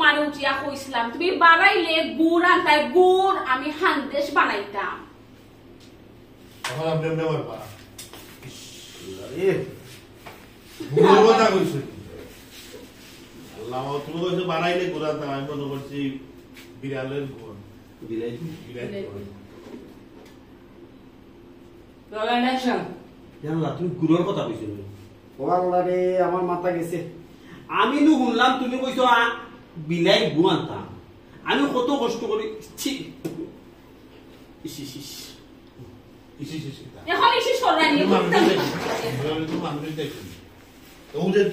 তোমার উঠিয়া কইছিলাম তুমি বাড়াইলে গুড় আনতাই গুড় আমি হান্দেশ বানাইতাম এখন আপনি এমনি পারবা এ গুড়ের কথা কইছো আল্লাহ তুমি কইছো বানাইলে গুড় আনতাম আমি মনে করছি বিড়ালের গুড় বিড়াল তুমি গুড়ের কথা কইছো আল্লাহ রে আমার মাথা গেছে আমি নু শুনলাম তুমি কইছো বিলাই গুড় আনতাম আমি কত কষ্ট করি এখন ইসি সরানি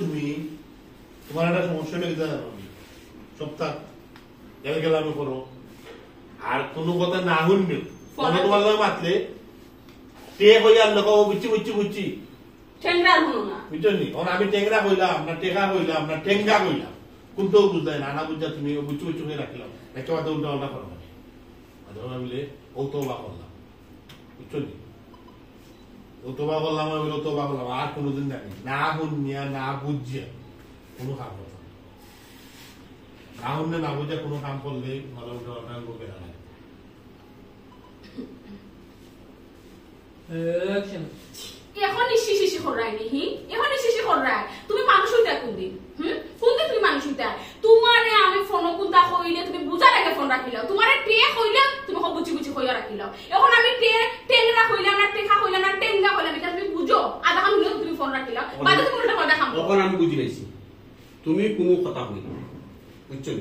তুমি তোমার একটা সমস্যা নেই সপ্তাহ গেলামি করো আর কোনো কথা না শুনবে তোমার লোক মাতলে টে হইয়া লোক বুঝছি বুঝছি বুঝছি ঠেংরা হলো না বুঝছি আমি টেংরা কইলাম না টেকা কইলাম না টেঙ্গা কইলাম কোনটা বুঝাই না না বুঝা তুমি বুঝছি বুঝছি হয়ে রাখলাম একটা কথা উল্টা উল্টা করো মিলে ও তো বা করলাম বুঝছো ও তো বা করলাম আমি ও তো বা করলাম আর কোনোদিন জানি না শুনিয়া না বুঝিয়া কোনো কাম করতাম না শুনে না বুঝিয়া কোনো কাম করলে ভালো উল্টা উল্টা বেড়া নাই এখন ইসি শিশি করাই নি এখন ইসি শিশি করাই তুমি মানুষ হইতা কোনদিন কোনদিন তুমি মানুষ হইতা তোমারে আমি ফোন কুনতা কইলে তুমি বুঝা লাগে ফোন রাখিলাও তোমারে টে কইলে তুমি সব বুঝি বুঝি কইয়া রাখিলাও এখন আমি টেংরা কইলাম না টেকা কইলাম না টেঙ্গা কইলাম এটা তুমি বুঝো আধা কাম হইলো তুমি ফোন রাখিলাও বাদে তুমি উল্টা কথা কাম তখন আমি বুঝি লাইছি তুমি কোনো কথা কইলে বুঝছো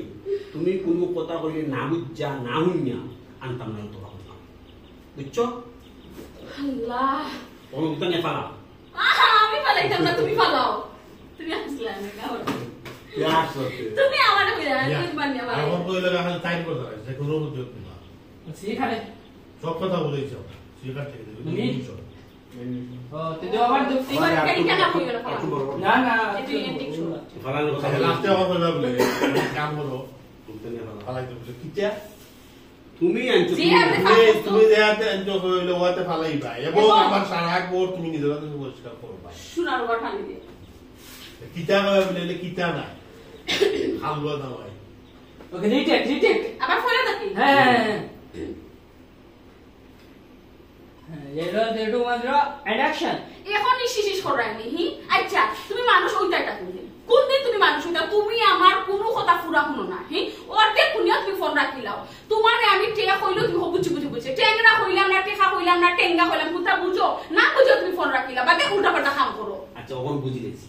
তুমি কোনো কথা কইলে না বুঝা না শুনিয়া আনতাম না তো বুঝছো আল্লাহ কোনো কথা নে পালা আমি পালাইতাম না তুমি পালাও তুমি আসলে আমি গাওয়া তুমি আমার কইলা তুমি বানিয়া বানাই এখন কইলে এখন টাইম করতে হয় যে কোনো বুঝো না সেখানে সব কথা বলেইছো সেখান থেকে তুমি ও তে দেও আবার দুঃখ এবার কেন কেন কইলা না না তুই এন্টিক শুনো ফালানোর কথা লাস্টে আমার কইবা বলে কাম করো ফালাইতে বলে কিটা তুমি আনছো তুমি দেয়াতে আনছো কইলে ওয়াতে ফালাইবা এবং আমার সারা পর তুমি নিজেরা তুমি পরিষ্কার করবা শোনার কথা নি দে কিটা কইবা বলে কিটা না হালুয়া দাওয়াই ওকে রিটেক আবার ফোনে থাকি হ্যাঁ এলো দেটু মাত্র অ্যাডাকশন এখন শিশিস করাই নি আচ্ছা তুমি মানুষ হইতাটা কোনদিন তুমি মানুষ হইতা তুমি আমার কোনো কথা পুরা শুনো না অর্ধেক শুনিয়া তুমি ফোন রাখিলাও তোমারে আমি টেকা কইলো তুমি বুঝি বুঝি বুঝি টেংরা কইলাম না টেকা কইলাম না টেঙ্গা কইলাম কোনটা বুঝো না বুঝো তুমি ফোন রাখিলা বাদে উল্টা পাল্টা কাম করো আচ্ছা ওখন বুঝি গেছি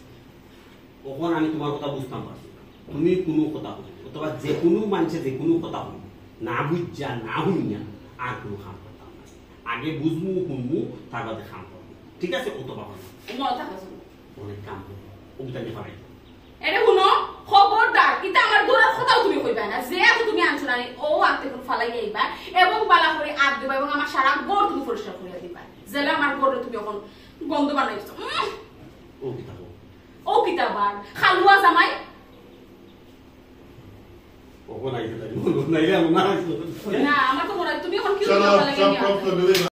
ওখন আমি তোমার কথা বুঝতাম পারছি তুমি কোনো কথা বলি অথবা যে কোনো মানুষে যে কোনো কথা বলি না বুঝা না শুনিয়া আর কোনো কাম করতাম না আগে বুঝমু শুনমু তার বাদে কাম করবো ঠিক আছে ও তো পাবো না মনে থাকো অনেক কাম করবো ওটা নিয়ে পারাই এটা শুনো খবরদার এটা আমার গোড়ার কথাও তুমি কইবা না যে এত তুমি আনছো না ও আতে কোন ফালাই যাইবা এবং বালা করে আদ দিবা এবং আমার সারা গোড় তুমি পরিষ্কার করে দিবা জেলা আমার গোড়ে তুমি এখন গন্ধ বানাইছো ও কিতাবার খালুয়া জামাই ওখন আইতে লাগলো নাইলে আমার না আমার তো মনে হয় তুমি এখন কি চলো করতে লাগে সব